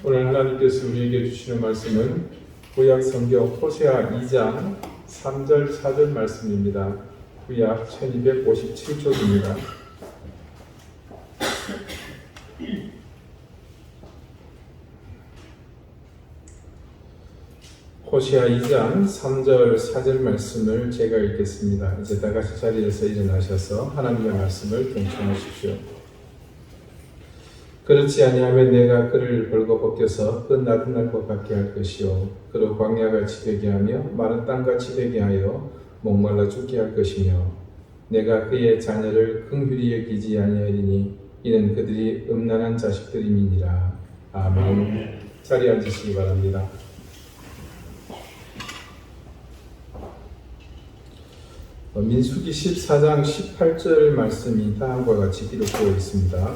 오늘 하나님께서 우리에게 주시는 말씀은 구약 성경 호세아 2장 3절 4절 말씀입니다. 구약 1257쪽입니다. 호세아 2장 3절 4절 말씀을 제가 읽겠습니다. 이제 다 같이 자리에서 일어나셔서 하나님의 말씀을 경청하십시오. 그렇지 아니하면 내가 그를 벌거벗겨서 그 낮은 날과 같게 할 것이요 그로 광야같이 되게 하며 마른 땅같이 되게 하여 목말라 죽게 할 것이며 내가 그의 자녀를 긍휼히 여기지 아니하리니 이는 그들이 음란한 자식들임이니라. 아멘. 자리에 앉으시기 바랍니다. 민수기 14장 18절 말씀이 다음과 같이 기록되어 있습니다.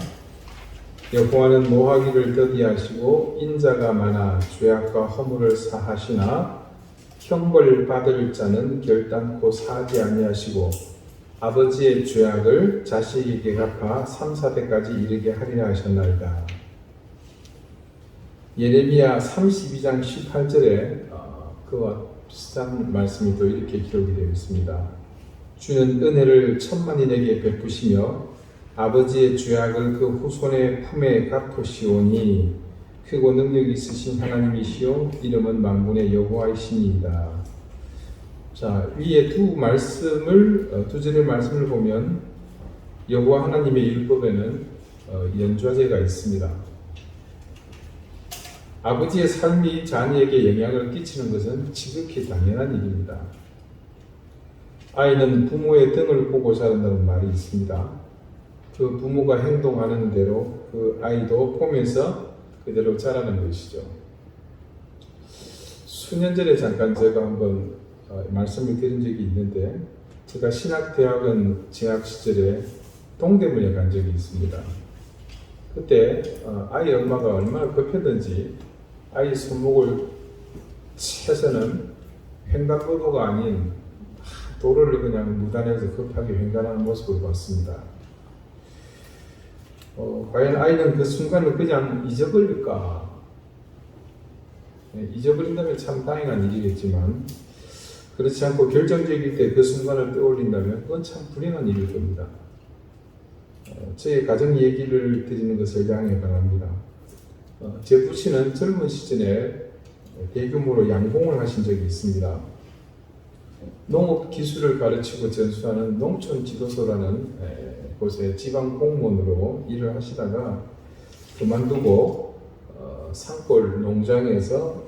여호와는 노하기를 더디하시고 인자가 많아 죄악과 허물을 사하시나 형벌 받을 자는 결단코 사하지 아니하시고 아버지의 죄악을 자식에게 갚아 3, 4대까지 이르게 하리라 하셨나이다. 예레미야 32장 18절에 그와 비슷한 말씀이 또 이렇게 기록이 되어 있습니다. 주는 은혜를 천만인에게 베푸시며 아버지의 죄악을 그 후손의 품에 갚으시오니 크고 능력 있으신 하나님이시오 이름은 만군의 여호와이시니이다. 자, 위에 두 절의 말씀을 보면 여호와 하나님의 율법에는 연좌제가 있습니다. 아버지의 삶이 자녀에게 영향을 끼치는 것은 지극히 당연한 일입니다. 아이는 부모의 등을 보고 자란다는 말이 있습니다. 그 부모가 행동하는 대로 그 아이도 보면서 그대로 자라는 것이죠. 수년 전에 잠깐 제가 한번 말씀을 드린 적이 있는데 제가 신학대학원 재학 시절에 동대문에 간 적이 있습니다. 그때 아이 엄마가 얼마나 급했는지 아이 손목을 채서는 횡단보도가 아닌 도로를 그냥 무단에서 급하게 횡단하는 모습을 봤습니다. 과연 아이는 그 순간을 그냥 잊어버릴까? 잊어버린다면 참 다행한 일이겠지만 그렇지 않고 결정적일 때 그 순간을 떠올린다면 그건 참 불행한 일일 겁니다. 제 가정 얘기를 드리는 것을 양해 바랍니다. 제 부친은 젊은 시절에 대규모로 양봉을 하신 적이 있습니다. 농업 기술을 가르치고 전수하는 농촌 지도소라는 곳에 지방 공무원으로 일을 하시다가 그만두고 산골 농장에서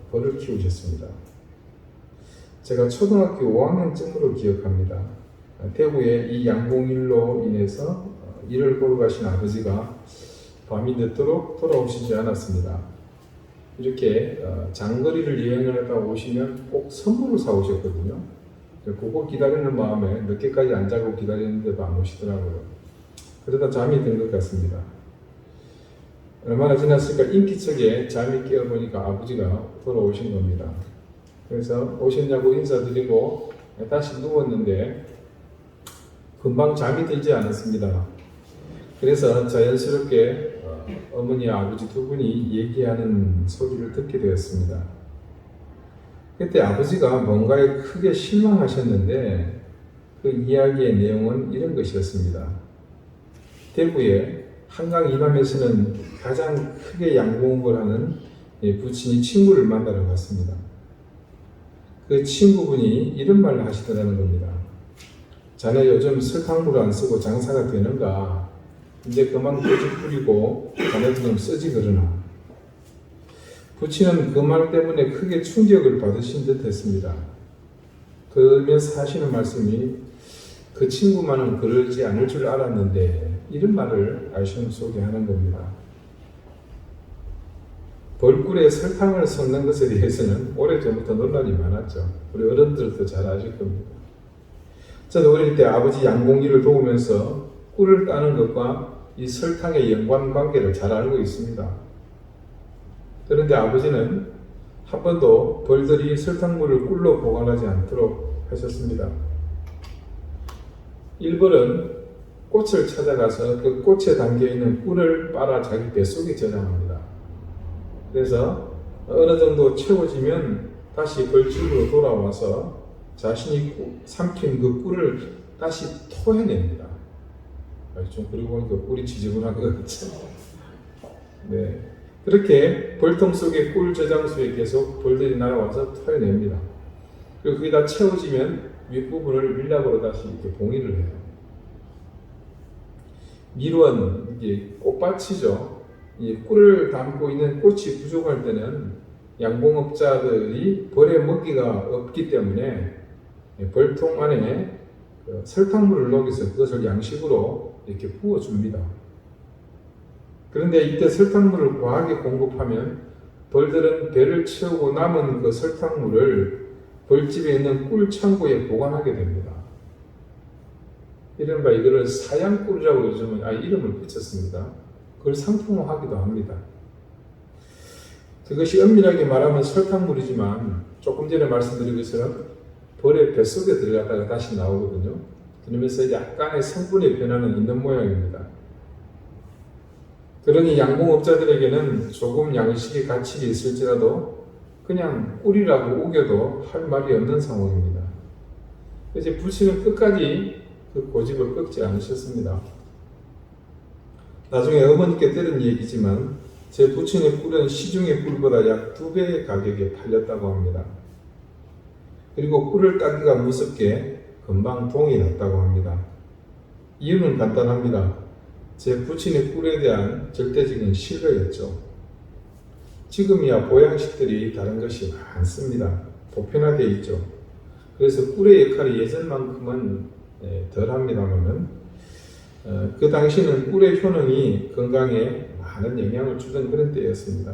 벌을 키우셨습니다. 제가 초등학교 5학년쯤으로 기억합니다. 대구에 이 양봉일로 인해서 일을 보러 가신 아버지가 밤이 늦도록 돌아오시지 않았습니다. 이렇게 장거리를 여행을 하다 오시면 꼭 선물을 사오셨거든요. 그거 기다리는 마음에 늦게까지 안 자고 기다리는데도 안 오시더라고요. 그러다 잠이 든 것 같습니다. 얼마나 지났을까 인기척에 잠이 깨어보니까 아버지가 돌아오신 겁니다. 그래서 오셨냐고 인사드리고 다시 누웠는데 금방 잠이 들지 않았습니다. 그래서 자연스럽게 어머니 아버지 두 분이 얘기하는 소리를 듣게 되었습니다. 그때 아버지가 뭔가에 크게 실망하셨는데 그 이야기의 내용은 이런 것이었습니다. 대구의 한강 이남에서는 가장 크게 양봉을 하는 부친이 친구를 만나러 갔습니다. 그 친구분이 이런 말을 하시더라는 겁니다. 자네 요즘 설탕물을 안 쓰고 장사가 되는가? 이제 그만 고집 부리고 자네도 좀 쓰지 그러나. 부친은 그 말 때문에 크게 충격을 받으신 듯 했습니다. 그러면서 하시는 말씀이 그 친구만은 그러지 않을 줄 알았는데 이런 말을 알심 속에 하는 겁니다. 벌꿀에 설탕을 섞는 것에 대해서는 오래전부터 논란이 많았죠. 우리 어른들도 잘 아실 겁니다. 저도 어릴 때 아버지 양봉일을 도우면서 꿀을 따는 것과 이 설탕의 연관관계를 잘 알고 있습니다. 그런데 아버지는 한 번도 벌들이 설탕물을 꿀로 보관하지 않도록 하셨습니다. 1벌은 꽃을 찾아가서 그 꽃에 담겨있는 꿀을 빨아 자기 뱃속에 저장합니다. 그래서 어느 정도 채워지면 다시 벌집으로 돌아와서 자신이 삼킨 그 꿀을 다시 토해냅니다. 좀 그러고 보니까 꿀이 지저분한 것 같죠. 네. 그렇게 벌통 속의 꿀 저장소에 계속 벌들이 날아와서 토해냅니다. 그리고 그게 다 채워지면 윗부분을 밀랍으로 다시 이렇게 봉의를 해요. 밀원, 이게 꽃밭이죠. 이 꿀을 담고 있는 꽃이 부족할 때는 양봉업자들이 벌에 먹이가 없기 때문에 벌통 안에 설탕물을 녹여서 그것을 양식으로 이렇게 부어줍니다. 그런데 이때 설탕물을 과하게 공급하면 벌들은 배를 채우고 남은 그 설탕물을 벌집에 있는 꿀 창고에 보관하게 됩니다. 이른바 이거를 사양꿀이라고 요즘은 이름을 붙였습니다. 그걸 상품화하기도 합니다. 그것이 엄밀하게 말하면 설탕물이지만 조금 전에 말씀드린 것처럼 벌의 뱃속에 들어갔다가 다시 나오거든요. 그러면서 약간의 성분의 변화는 있는 모양입니다. 그러니 양봉업자들에게는 조금 양식의 가치가 있을지라도 그냥 꿀이라고 우겨도 할 말이 없는 상황입니다. 이제 부친은 끝까지 그 고집을 꺾지 않으셨습니다. 나중에 어머니께 들은 얘기지만 제 부친의 꿀은 시중의 꿀보다 약 2배의 가격에 팔렸다고 합니다. 그리고 꿀을 따기가 무섭게 금방 동이 났다고 합니다. 이유는 간단합니다. 제 부친의 꿀에 대한 절대적인 신뢰였죠. 지금이야 보양식들이 다른 것이 많습니다. 보편화되어 있죠. 그래서 꿀의 역할이 예전만큼은 덜합니다만은 그 당시는 꿀의 효능이 건강에 많은 영향을 주던 그런 때였습니다.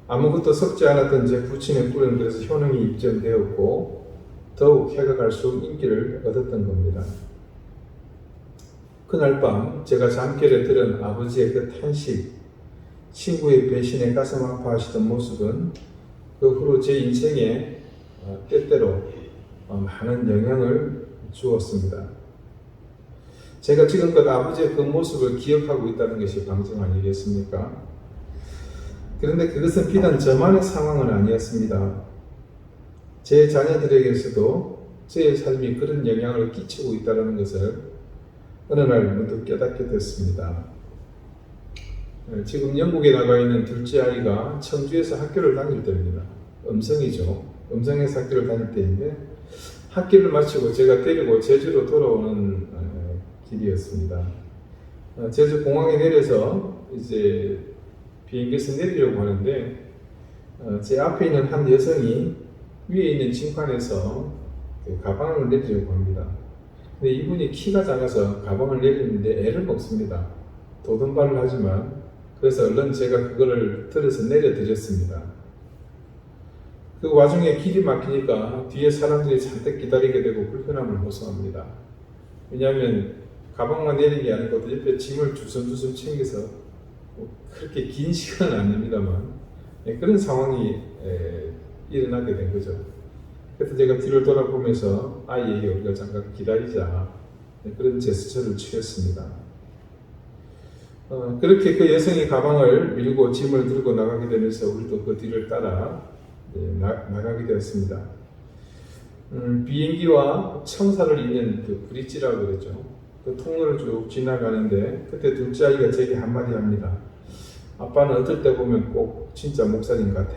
아무것도 섞지 않았던 제 부친의 꿀은 그래서 효능이 입증되었고 더욱 해가 갈수록 인기를 얻었던 겁니다. 그날 밤 제가 잠결에 들은 아버지의 그 탄식, 친구의 배신에 가슴 아파하시던 모습은 그 후로 제 인생에 때때로 많은 영향을 주었습니다. 제가 지금껏 아버지의 그 모습을 기억하고 있다는 것이 방증 아니겠습니까? 그런데 그것은 비단 저만의 상황은 아니었습니다. 제 자녀들에게서도 제 삶이 그런 영향을 끼치고 있다는 것을 어느 날 문득 깨닫게 됐습니다. 지금 영국에 나가 있는 둘째 아이가 청주에서 학교를 다닐 때입니다. 음성이죠. 음성에서 학교를 다닐 때인데 학기를 마치고 제가 데리고 제주로 돌아오는 길이었습니다. 제주 공항에 내려서 이제 비행기에서 내리려고 하는데 제 앞에 있는 한 여성이 위에 있는 짐칸에서 가방을 내리려고 합니다. 근데 이분이 키가 작아서 가방을 내리는데 애를 먹습니다. 도전발을 하지만 그래서 얼른 제가 그거를 들어서 내려드렸습니다. 그 와중에 길이 막히니까 뒤에 사람들이 잔뜩 기다리게 되고 불편함을 호소합니다. 왜냐하면 가방만 내린 게 아니고 옆에 짐을 주섬주섬 챙겨서 그렇게 긴 시간은 아닙니다만 그런 상황이 일어나게 된 거죠. 그래서 제가 뒤를 돌아보면서 아이에게 우리가 잠깐 기다리자 그런 제스처를 취했습니다. 그렇게 그 여성이 가방을 밀고 짐을 들고 나가게 되면서 우리도 그 뒤를 따라 나가게 되었습니다. 비행기와 청사를 잇는 그 브릿지라고 그러죠. 그 통로를 쭉 지나가는데 그때 둘째 아이가 제게 한마디 합니다. 아빠는 어떨 때 보면 꼭 진짜 목사님 같아.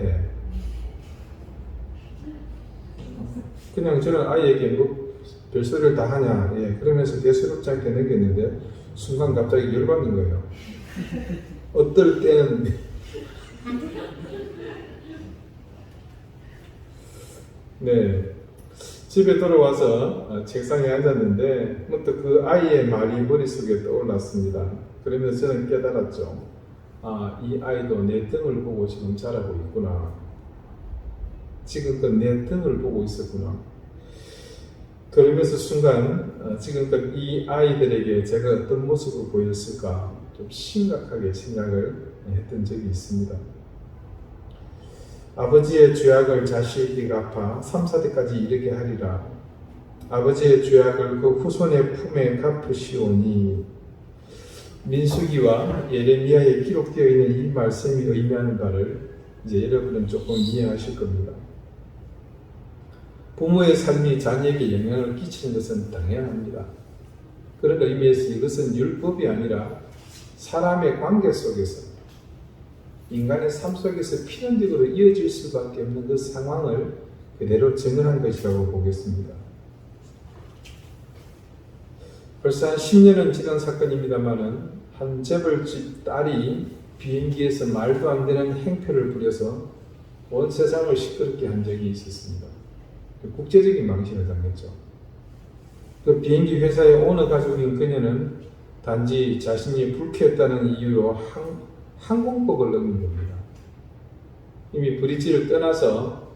그냥 저는 아이에게 뭐 별소리를 다 하냐 그러면서 대수롭지 않게 넘겼는데 순간 갑자기 열받는 거예요. 어떨 때는 네 집에 돌아와서 책상에 앉았는데 문득 그 아이의 말이 머릿속에 떠올랐습니다. 그러면서 저는 깨달았죠. 이 아이도 내 등을 보고 지금 자라고 있구나. 지금껏 내 등을 보고 있었구나. 그러면서 순간 지금껏 이 아이들에게 제가 어떤 모습을 보였을까 좀 심각하게 생각을 했던 적이 있습니다. 아버지의 죄악을 자식이 갚아 3, 4대까지 이르게 하리라. 아버지의 죄악을 그 후손의 품에 갚으시오니 민수기와 예레미야에 기록되어 있는 이 말씀이 의미하는 바를 이제 여러분은 조금 이해하실 겁니다. 부모의 삶이 자녀에게 영향을 끼치는 것은 당연합니다. 그런 의미에서 이것은 율법이 아니라 사람의 관계 속에서, 인간의 삶 속에서 필연적으로 이어질 수밖에 없는 그 상황을 그대로 증언한 것이라고 보겠습니다. 벌써 한 10년은 지난 사건입니다만은 한 재벌집 딸이 비행기에서 말도 안 되는 행패를 부려서 온 세상을 시끄럽게 한 적이 있었습니다. 국제적인 망신을 당했죠. 그 비행기 회사의 오너 가족인 그녀는 단지 자신이 불쾌했다는 이유로 항공법을 어긴 겁니다. 이미 브릿지를 떠나서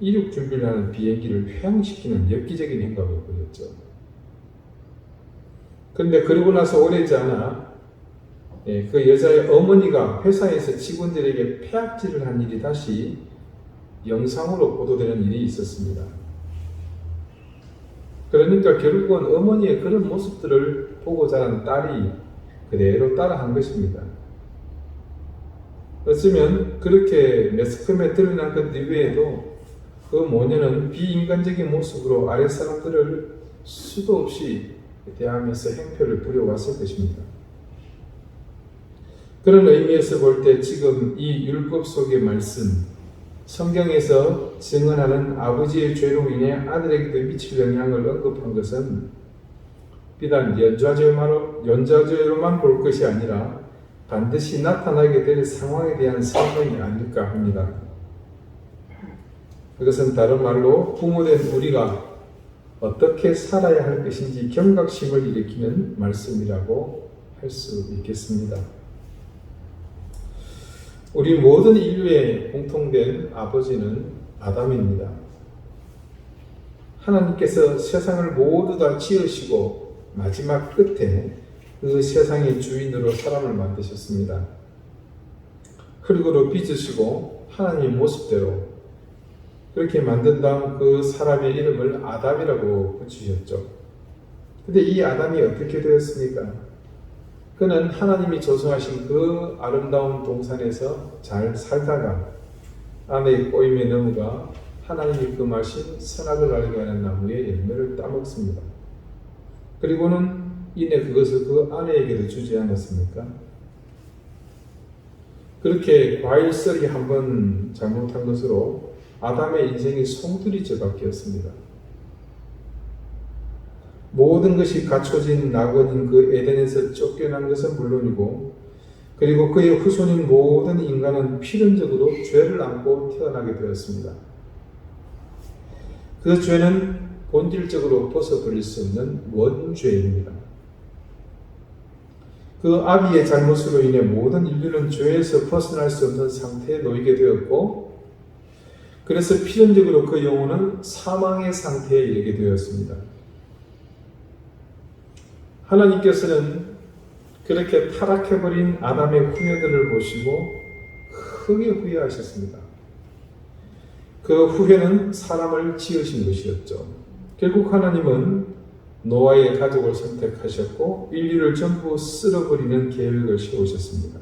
이륙 준비를 하는 비행기를 회항시키는 엽기적인 행각을 벌였죠. 그런데 그러고 나서 오래지 않아 그 여자의 어머니가 회사에서 직원들에게 폐악질을 한 일이 다시 영상으로 보도되는 일이 있었습니다. 그러니까 결국은 어머니의 그런 모습들을 보고 자란 딸이 그대로 따라한 것입니다. 어쩌면 그렇게 매스컴에 드러난 것 이외에도 그 모녀는 비인간적인 모습으로 아랫사람들을 수도 없이 대하면서 행패를 부려왔을 것입니다. 그런 의미에서 볼 때 지금 이 율법 속의 말씀, 성경에서 증언하는 아버지의 죄로 인해 아들에게도 미칠 영향을 언급한 것은 비단 연좌죄로만 볼 것이 아니라 반드시 나타나게 될 상황에 대한 설명이 아닐까 합니다. 그것은 다른 말로 부모된 우리가 어떻게 살아야 할 것인지 경각심을 일으키는 말씀이라고 할 수 있겠습니다. 우리 모든 인류의 공통된 아버지는 아담입니다. 하나님께서 세상을 모두 다 지으시고 마지막 끝에 그 세상의 주인으로 사람을 만드셨습니다. 흙으로 빚으시고 하나님의 모습대로 그렇게 만든 다음 그 사람의 이름을 아담이라고 붙이셨죠. 근데 이 아담이 어떻게 되었습니까? 그는 하나님이 조성하신 그 아름다운 동산에서 잘 살다가 아내의 꼬임에 넘어가 하나님이 금하신 선악을 알게 하는 나무의 열매를 따먹습니다. 그리고는 이내 그것을 그 아내에게도 주지 않았습니까? 그렇게 과일썰이 한번 잘못한 것으로 아담의 인생이 송두리째 바뀌었습니다. 모든 것이 갖춰진 낙원인 그 에덴에서 쫓겨난 것은 물론이고 그리고 그의 후손인 모든 인간은 필연적으로 죄를 안고 태어나게 되었습니다. 그 죄는 본질적으로 벗어버릴 수 없는 원죄입니다. 그 아비의 잘못으로 인해 모든 인류는 죄에서 벗어날 수 없는 상태에 놓이게 되었고 그래서 필연적으로 그 영혼은 사망의 상태에 이르게 되었습니다. 하나님께서는 그렇게 타락해버린 아담의 후예들을 보시고 크게 후회하셨습니다. 그 후회는 사람을 지으신 것이었죠. 결국 하나님은 노아의 가족을 선택하셨고 인류를 전부 쓸어버리는 계획을 세우셨습니다.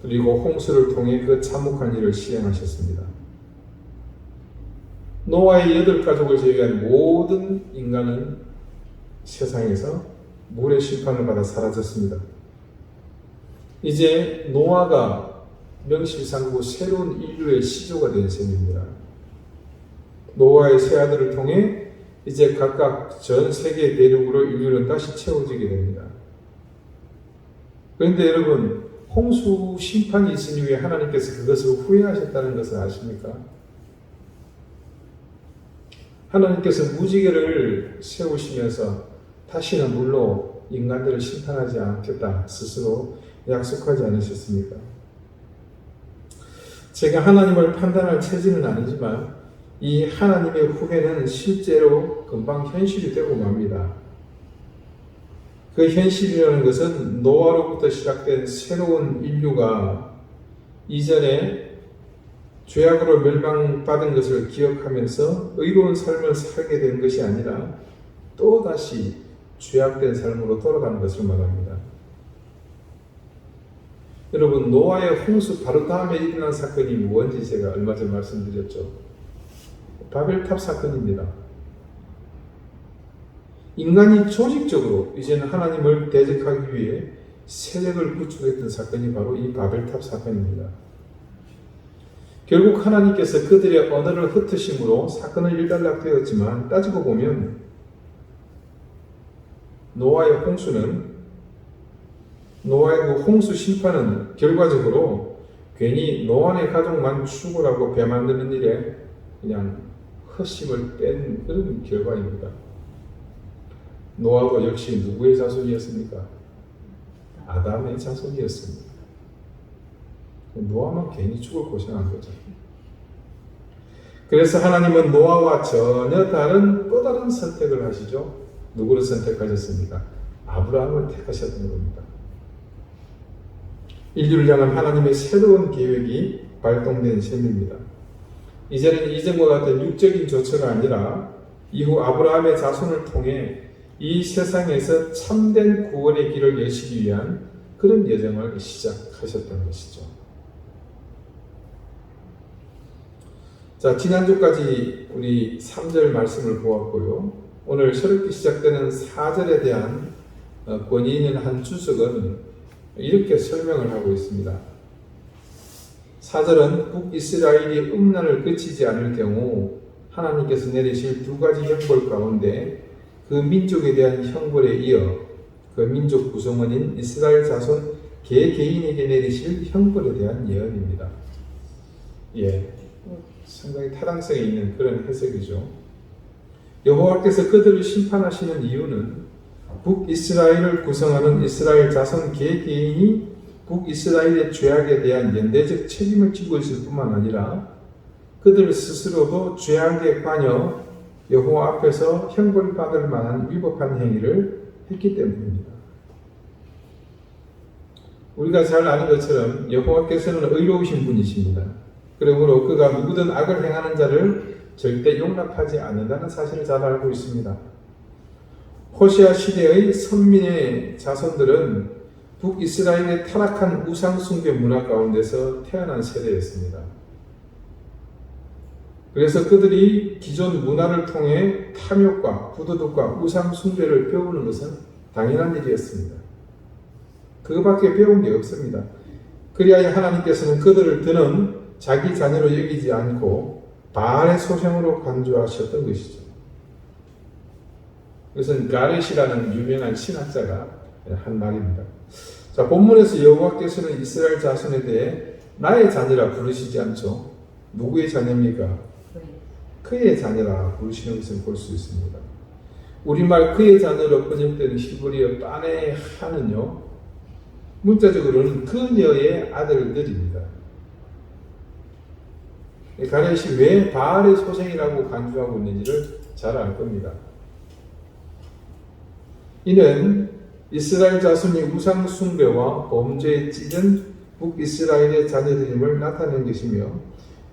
그리고 홍수를 통해 그 참혹한 일을 시행하셨습니다. 노아의 8가족을 제외한 모든 인간은 세상에서 물의 심판을 받아 사라졌습니다. 이제 노아가 명실상부 새로운 인류의 시조가 된 셈입니다. 노아의 세 아들을 통해 이제 각각 전 세계 대륙으로 인류는 다시 채워지게 됩니다. 그런데 여러분, 홍수 심판이 있은 이후에 하나님께서 그것을 후회하셨다는 것을 아십니까? 하나님께서 무지개를 세우시면서 다시는 물로 인간들을 심판하지 않겠다 스스로 약속하지 않으셨습니까? 제가 하나님을 판단할 체질은 아니지만 이 하나님의 후회는 실제로 금방 현실이 되고 맙니다. 그 현실이라는 것은 노아로부터 시작된 새로운 인류가 이전에 죄악으로 멸망받은 것을 기억하면서 의로운 삶을 살게 된 것이 아니라 또다시 죄악된 삶으로 돌아가는 것을 말합니다. 여러분, 노아의 홍수 바로 다음에 일어난 사건이 무엇인지 제가 얼마 전 말씀드렸죠. 바벨탑 사건입니다. 인간이 조직적으로 이제는 하나님을 대적하기 위해 세력을 구축했던 사건이 바로 이 바벨탑 사건입니다. 결국 하나님께서 그들의 언어를 흩으심으로 사건은 일단락되었지만 따지고 보면 노아의 그 홍수 심판은 결과적으로 괜히 노아의 가족만 추구하고 배 만드는 일에 그냥 헛심을 뺀 그런 결과입니다. 노아도 역시 누구의 자손이었습니까? 아담의 자손이었습니다. 노아만 괜히 죽을 고생한 거죠. 그래서 하나님은 노아와 전혀 다른 또 다른 선택을 하시죠. 누구를 선택하셨습니까? 아브라함을 택하셨던 겁니다. 인류를 향한 하나님의 새로운 계획이 발동된 셈입니다. 이제는 이전과 같은 육적인 조처가 아니라 이후 아브라함의 자손을 통해 이 세상에서 참된 구원의 길을 여시기 위한 그런 여정을 시작하셨던 것이죠. 자, 지난주까지 우리 3절 말씀을 보았고요. 오늘 새롭게 시작되는 4절에 대한 권위 있는 한 주석은 이렇게 설명을 하고 있습니다. 4절은 북이스라엘이 음란을 그치지 않을 경우 하나님께서 내리실 두 가지 형벌 가운데 그 민족에 대한 형벌에 이어 그 민족 구성원인 이스라엘 자손 개개인에게 내리실 형벌에 대한 예언입니다. 상당히 타당성이 있는 그런 해석이죠. 여호와께서 그들을 심판하시는 이유는 북이스라엘을 구성하는 이스라엘 자손 개개인이 북이스라엘의 죄악에 대한 연대적 책임을 지고 있을 뿐만 아니라 그들 스스로도 죄악에 관여 여호와 앞에서 형벌받을 만한 위법한 행위를 했기 때문입니다. 우리가 잘 아는 것처럼 여호와께서는 의로우신 분이십니다. 그러므로 그가 누구든 악을 행하는 자를 절대 용납하지 않는다는 사실을 잘 알고 있습니다. 호시아 시대의 선민의 자손들은 북이스라엘의 타락한 우상숭배 문화 가운데서 태어난 세대였습니다. 그래서 그들이 기존 문화를 통해 탐욕과 부도덕과 우상숭배를 배우는 것은 당연한 일이었습니다. 그거밖에 배운 게 없습니다. 그리하여 하나님께서는 그들을 드는 자기 자녀로 여기지 않고 바알의 소생으로 간주하셨던 것이죠. 그것은 가렛이라는 유명한 신학자가 한 말입니다. 자, 본문에서 여호와께서는 이스라엘 자손에 대해 나의 자녀라 부르시지 않죠. 누구의 자녀입니까? 그의 자녀라 부르시는 것을 볼 수 있습니다. 우리말 그의 자녀로 번역되는 히브리어 빠네 하는요, 문자적으로는 그녀의 아들들입니다. 가렛이 왜 바알의 소생이라고 간주하고 있는지를 잘 알 겁니다. 이는 이스라엘 자손이 우상 숭배와 범죄에 찌든 북이스라엘의 자녀들임을 나타낸 것이며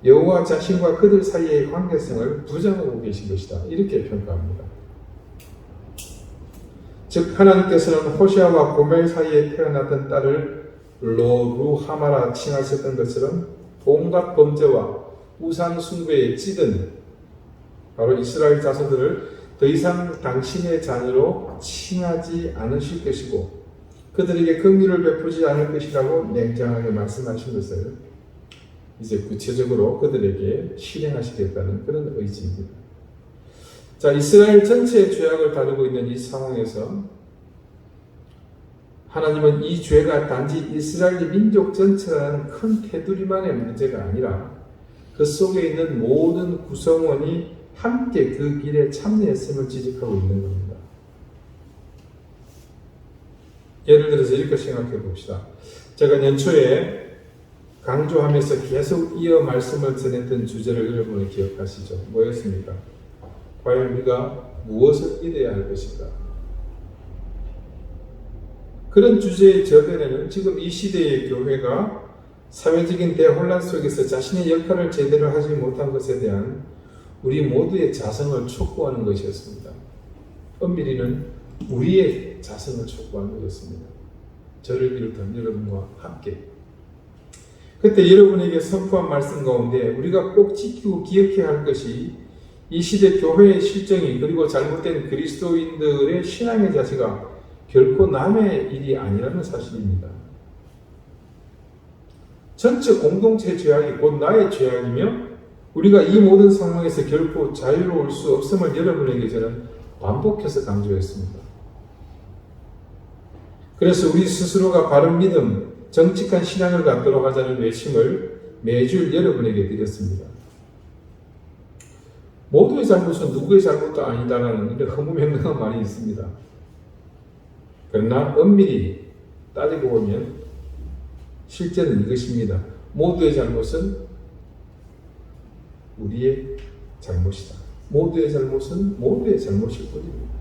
여호와 자신과 그들 사이의 관계성을 부정하고 계신 것이다. 이렇게 평가합니다. 즉 하나님께서는 호시아와 고멜 사이에 태어났던 딸을 로루하마라 칭하셨던 것처럼 온갖 범죄와 우상 숭배에 찌든 바로 이스라엘 자손들을 더 이상 당신의 자녀로 칭하지 않으실 것이고 그들에게 긍휼을 베푸지 않을 것이라고 냉정하게 말씀하신 것을 이제 구체적으로 그들에게 실행하시겠다는 그런 의지입니다. 자, 이스라엘 전체의 죄악을 다루고 있는 이 상황에서 하나님은 이 죄가 단지 이스라엘 민족 전체라는 큰 테두리만의 문제가 아니라 그 속에 있는 모든 구성원이 함께 그 길에 참여했음을 지적하고 있는 겁니다. 예를 들어서 이렇게 생각해 봅시다. 제가 연초에 강조하면서 계속 이어 말씀을 전했던 주제를 여러분이 기억하시죠? 뭐였습니까? 과연 우리가 무엇을 믿어야 할 것인가? 그런 주제의 저변에는 지금 이 시대의 교회가 사회적인 대혼란 속에서 자신의 역할을 제대로 하지 못한 것에 대한 우리 모두의 자성을 촉구하는 것이었습니다. 엄밀히는 우리의 자성을 촉구하는 것이었습니다. 저를 비롯한 여러분과 함께. 그때 여러분에게 선포한 말씀 가운데 우리가 꼭 지키고 기억해야 할 것이 이 시대 교회의 실정이 그리고 잘못된 그리스도인들의 신앙의 자세가 결코 남의 일이 아니라는 사실입니다. 전체 공동체 죄악이 곧 나의 죄악이며 우리가 이 모든 상황에서 결코 자유로울 수 없음을 여러분에게 저는 반복해서 강조했습니다. 그래서 우리 스스로가 바른 믿음, 정직한 신앙을 갖도록 하자는 외침을 매주 여러분에게 드렸습니다. 모두의 잘못은 누구의 잘못도 아니다라는 이런 허무맹랑한 말이 있습니다. 그러나 엄밀히 따지고 보면 실제는 이것입니다. 모두의 잘못은 우리의 잘못이다. 모두의 잘못은 모두의 잘못일 뿐입니다.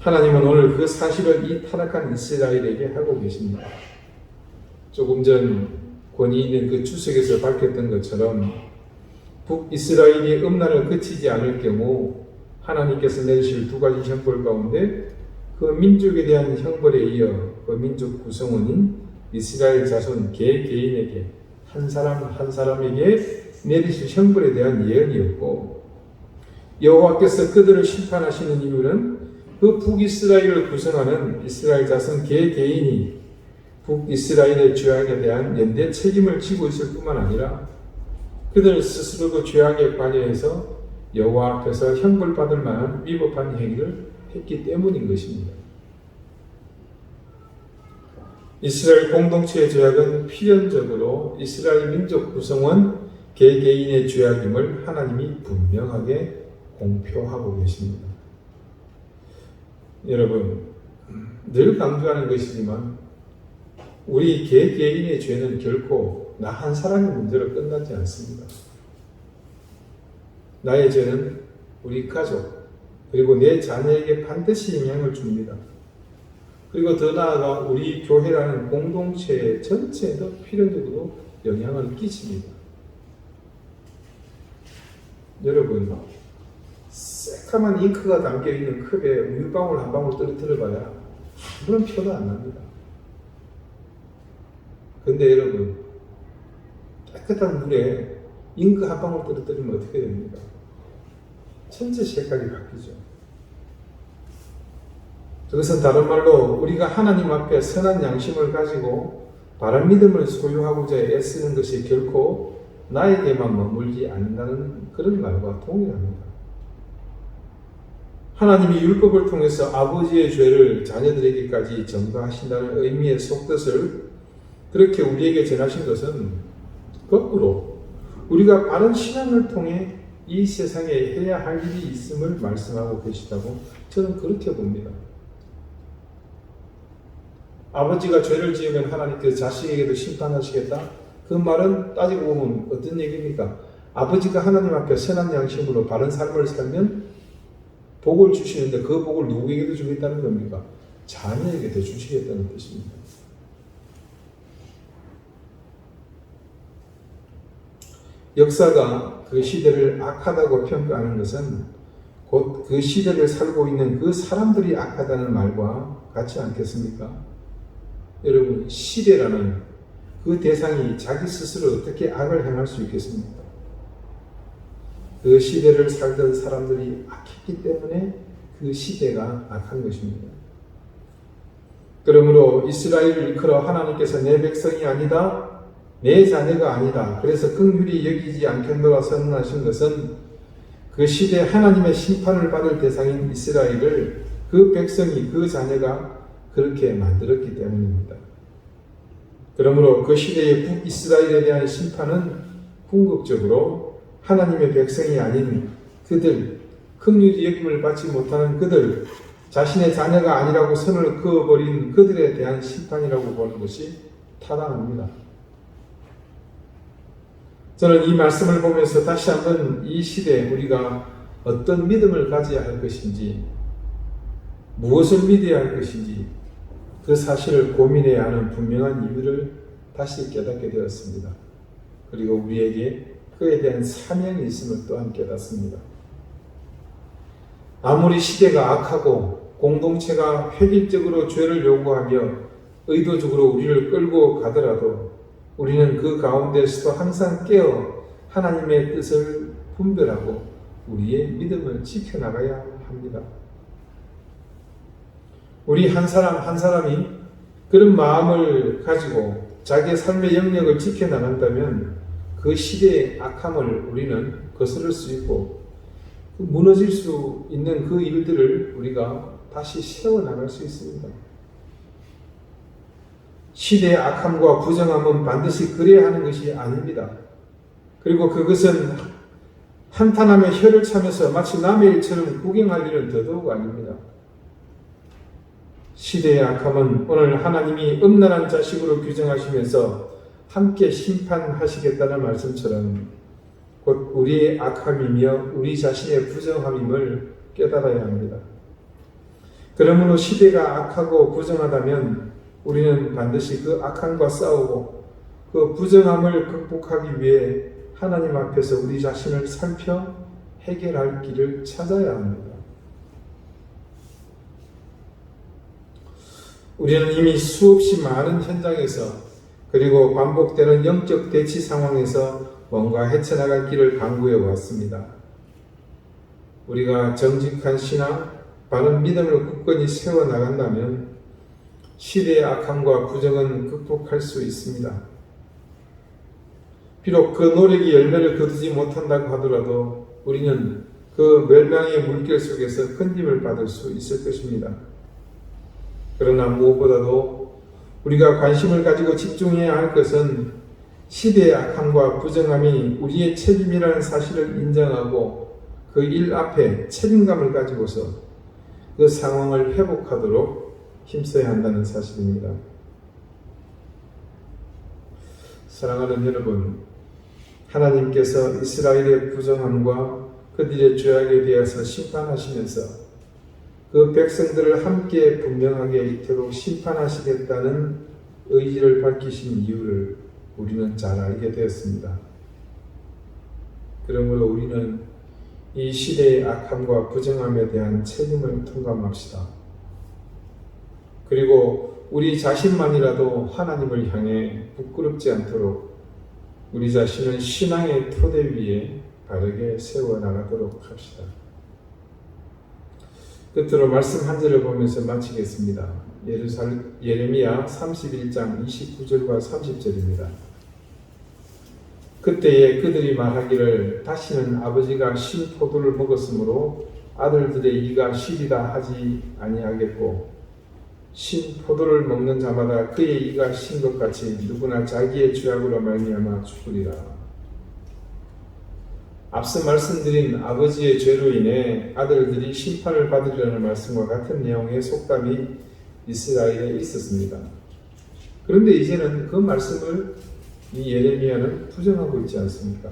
하나님은 오늘 그 사실을 이 타락한 이스라엘에게 하고 계십니다. 조금 전 권위 있는 그 주석에서 밝혔던 것처럼 북이스라엘이 음란을 그치지 않을 경우 하나님께서 내리실 두 가지 형벌 가운데 그 민족에 대한 형벌에 이어 그 민족 구성원인 이스라엘 자손 개개인에게 한 사람 한 사람에게 내리실 형벌에 대한 예언이었고, 여호와께서 그들을 심판하시는 이유는 그 북이스라엘을 구성하는 이스라엘 자손 개개인이 북이스라엘의 죄악에 대한 연대 책임을 지고 있을 뿐만 아니라 그들 스스로도 죄악에 관여해서 여호와 앞에서 형벌받을 만한 위법한 행위를 했기 때문인 것입니다. 이스라엘 공동체의 죄악은 필연적으로 이스라엘 민족 구성원 개개인의 죄악임을 하나님이 분명하게 공표하고 계십니다. 여러분, 늘 강조하는 것이지만 우리 개개인의 죄는 결코 나 한 사람의 문제로 끝나지 않습니다. 나의 죄는 우리 가족 그리고 내 자녀에게 반드시 영향을 줍니다. 그리고 더 나아가 우리 교회라는 공동체 전체에도 필연적으로 영향을 끼칩니다. 여러분, 새까만 잉크가 담겨있는 컵에 우유방울 한 방울 떨어뜨려봐야 아무런 표도 안 납니다. 근데 여러분, 깨끗한 물에 잉크 한 방울 떨어뜨리면 어떻게 됩니까? 전체 색깔이 바뀌죠. 그것은 다른 말로 우리가 하나님 앞에 선한 양심을 가지고 바른 믿음을 소유하고자 애쓰는 것이 결코 나에게만 머물지 않는다는 그런 말과 동일합니다. 하나님이 율법을 통해서 아버지의 죄를 자녀들에게까지 전가하신다는 의미의 속뜻을 그렇게 우리에게 전하신 것은 거꾸로 우리가 바른 신앙을 통해 이 세상에 해야 할 일이 있음을 말씀하고 계시다고 저는 그렇게 봅니다. 아버지가 죄를 지으면 하나님께서 자식에게도 심판하시겠다? 그 말은 따지고 보면 어떤 얘기입니까? 아버지가 하나님 앞에 선한 양심으로 바른 삶을 살면 복을 주시는데 그 복을 누구에게도 주겠다는 겁니까? 자녀에게도 주시겠다는 뜻입니다. 역사가 그 시대를 악하다고 평가하는 것은 곧 그 시대를 살고 있는 그 사람들이 악하다는 말과 같지 않겠습니까? 여러분, 시대라는 그 대상이 자기 스스로 어떻게 악을 행할 수 있겠습니까? 그 시대를 살던 사람들이 악했기 때문에 그 시대가 악한 것입니다. 그러므로 이스라엘을 일컬어 하나님께서 내 백성이 아니다, 내 자녀가 아니다, 그래서 긍휼히 여기지 않겠노라 선언하신 것은 그 시대 하나님의 심판을 받을 대상인 이스라엘을 그 백성이, 그 자녀가 그렇게 만들었기 때문입니다. 그러므로 그 시대의 북이스라엘에 대한 심판은 궁극적으로 하나님의 백성이 아닌 그들, 긍휼히 여김을 받지 못하는 그들, 자신의 자녀가 아니라고 선을 그어버린 그들에 대한 심판이라고 보는 것이 타당합니다. 저는 이 말씀을 보면서 다시 한번 이 시대에 우리가 어떤 믿음을 가져야 할 것인지, 무엇을 믿어야 할 것인지 그 사실을 고민해야 하는 분명한 이유를 다시 깨닫게 되었습니다. 그리고 우리에게 그에 대한 사명이 있음을 또한 깨닫습니다. 아무리 시대가 악하고 공동체가 획일적으로 죄를 요구하며 의도적으로 우리를 끌고 가더라도 우리는 그 가운데서도 항상 깨어 하나님의 뜻을 분별하고 우리의 믿음을 지켜나가야 합니다. 우리 한 사람 한 사람이 그런 마음을 가지고 자기의 삶의 영역을 지켜나간다면 그 시대의 악함을 우리는 거스를 수 있고 무너질 수 있는 그 일들을 우리가 다시 세워나갈 수 있습니다. 시대의 악함과 부정함은 반드시 그래야 하는 것이 아닙니다. 그리고 그것은 한탄하며 혀를 차면서 마치 남의 일처럼 구경할 일은 더더욱 아닙니다. 시대의 악함은 오늘 하나님이 음란한 자식으로 규정하시면서 함께 심판하시겠다는 말씀처럼 곧 우리의 악함이며 우리 자신의 부정함임을 깨달아야 합니다. 그러므로 시대가 악하고 부정하다면 우리는 반드시 그 악함과 싸우고 그 부정함을 극복하기 위해 하나님 앞에서 우리 자신을 살펴 해결할 길을 찾아야 합니다. 우리는 이미 수없이 많은 현장에서 그리고 반복되는 영적 대치 상황에서 뭔가 헤쳐나갈 길을 강구해 왔습니다. 우리가 정직한 신앙, 바른 믿음을 굳건히 세워나간다면 시대의 악함과 부정은 극복할 수 있습니다. 비록 그 노력이 열매를 거두지 못한다고 하더라도 우리는 그 멸망의 물결 속에서 큰 힘을 받을 수 있을 것입니다. 그러나 무엇보다도 우리가 관심을 가지고 집중해야 할 것은 시대의 악함과 부정함이 우리의 책임이라는 사실을 인정하고 그 일 앞에 책임감을 가지고서 그 상황을 회복하도록 힘써야 한다는 사실입니다. 사랑하는 여러분, 하나님께서 이스라엘의 부정함과 그들의 죄악에 대해서 심판하시면서 그 백성들을 함께 분명하게 이토록 심판하시겠다는 의지를 밝히신 이유를 우리는 잘 알게 되었습니다. 그러므로 우리는 이 시대의 악함과 부정함에 대한 책임을 통감합시다. 그리고 우리 자신만이라도 하나님을 향해 부끄럽지 않도록 우리 자신을 신앙의 토대 위에 바르게 세워나가도록 합시다. 끝으로 말씀 한 절을 보면서 마치겠습니다. 예레미야 31장 29절과 30절입니다. 그때에 그들이 말하기를 다시는 아버지가 신 포도를 먹었으므로 아들들의 이가 시리다 하지 아니하겠고 신 포도를 먹는 자마다 그의 이가 신 것 같이 누구나 자기의 죄악으로 말미암아 죽으리라. 앞서 말씀드린 아버지의 죄로 인해 아들들이 심판을 받으리라는 말씀과 같은 내용의 속담이 이스라엘에 있었습니다. 그런데 이제는 그 말씀을 이 예레미야는 부정하고 있지 않습니까?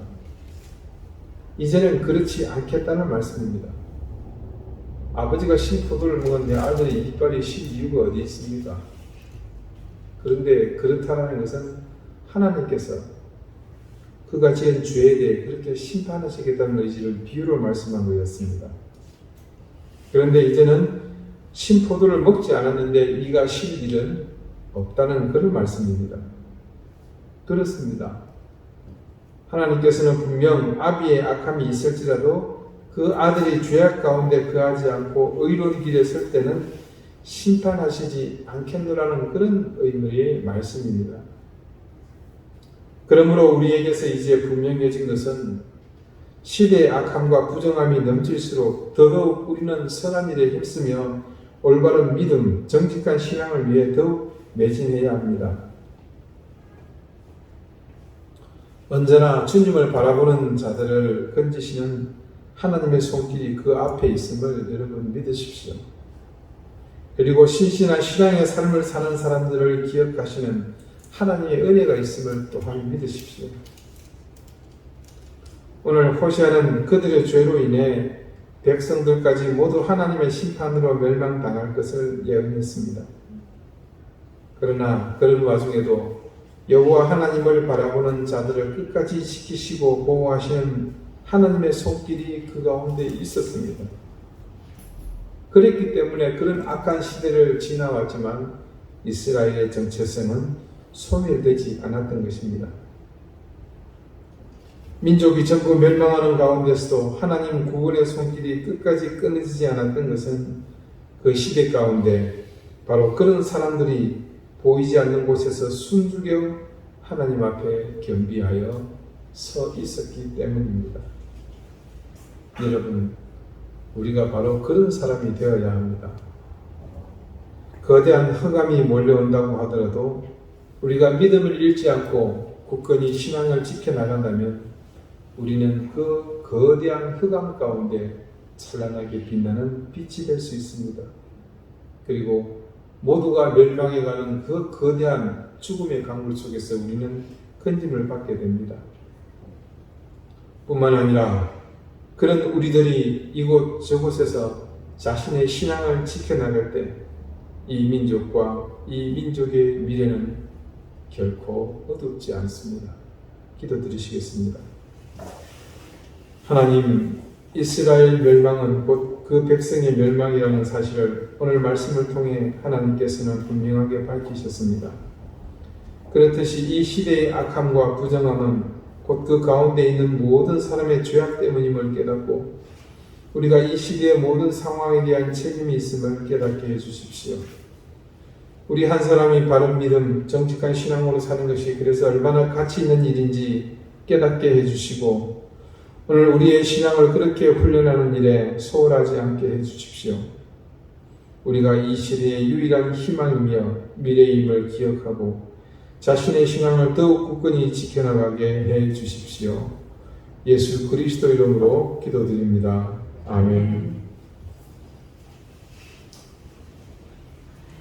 이제는 그렇지 않겠다는 말씀입니다. 아버지가 신 포도를 먹은 내 아들의 이빨이 신 이유가 어디 있습니까? 그런데 그렇다는 것은 하나님께서 그가 지은 죄에 대해 그렇게 심판하시겠다는 의지를 비유로 말씀한 거였습니다. 그런데 이제는 신 포도를 먹지 않았는데 이가 실 일은 없다는 그런 말씀입니다. 그렇습니다. 하나님께서는 분명 아비의 악함이 있을지라도 그 아들이 죄악 가운데 거하지 않고 의로운 길에 설 때는 심판하시지 않겠노라는 그런 의미의 말씀입니다. 그러므로 우리에게서 이제 분명해진 것은 시대의 악함과 부정함이 넘칠수록 더더욱 우리는 선한 일에 힘쓰며 올바른 믿음, 정직한 신앙을 위해 더욱 매진해야 합니다. 언제나 주님을 바라보는 자들을 건지시는 하나님의 손길이 그 앞에 있음을 여러분 믿으십시오. 그리고 신실한 신앙의 삶을 사는 사람들을 기억하시는 하나님의 은혜가 있음을 또한 믿으십시오. 오늘 호시아는 그들의 죄로 인해 백성들까지 모두 하나님의 심판으로 멸망당할 것을 예언했습니다. 그러나 그런 와중에도 여호와 하나님을 바라보는 자들을 끝까지 지키시고 보호하시는 하나님의 손길이 그 가운데 있었습니다. 그랬기 때문에 그런 악한 시대를 지나왔지만 이스라엘의 정체성은 소멸되지 않았던 것입니다. 민족이 전부 멸망하는 가운데서도 하나님 구원의 손길이 끝까지 끊어지지 않았던 것은 그 시대 가운데 바로 그런 사람들이 보이지 않는 곳에서 숨죽여 하나님 앞에 겸비하여 서 있었기 때문입니다. 여러분, 우리가 바로 그런 사람이 되어야 합니다. 거대한 흑암이 몰려온다고 하더라도 우리가 믿음을 잃지 않고 굳건히 신앙을 지켜나간다면 우리는 그 거대한 흑암 가운데 찬란하게 빛나는 빛이 될 수 있습니다. 그리고 모두가 멸망해가는 그 거대한 죽음의 강물 속에서 우리는 건짐을 받게 됩니다. 뿐만 아니라 그런 우리들이 이곳 저곳에서 자신의 신앙을 지켜나갈 때 이 민족과 이 민족의 미래는 결코 어둡지 않습니다. 기도드리시겠습니다. 하나님, 이스라엘 멸망은 곧 그 백성의 멸망이라는 사실을 오늘 말씀을 통해 하나님께서는 분명하게 밝히셨습니다. 그렇듯이 이 시대의 악함과 부정함은 곧 그 가운데 있는 모든 사람의 죄악 때문임을 깨닫고 우리가 이 시대의 모든 상황에 대한 책임이 있음을 깨닫게 해주십시오. 우리 한 사람이 바른 믿음, 정직한 신앙으로 사는 것이 그래서 얼마나 가치 있는 일인지 깨닫게 해주시고 오늘 우리의 신앙을 그렇게 훈련하는 일에 소홀하지 않게 해주십시오. 우리가 이 시대의 유일한 희망이며 미래임을 기억하고 자신의 신앙을 더욱 굳건히 지켜나가게 해주십시오. 예수 그리스도 이름으로 기도드립니다. 아멘.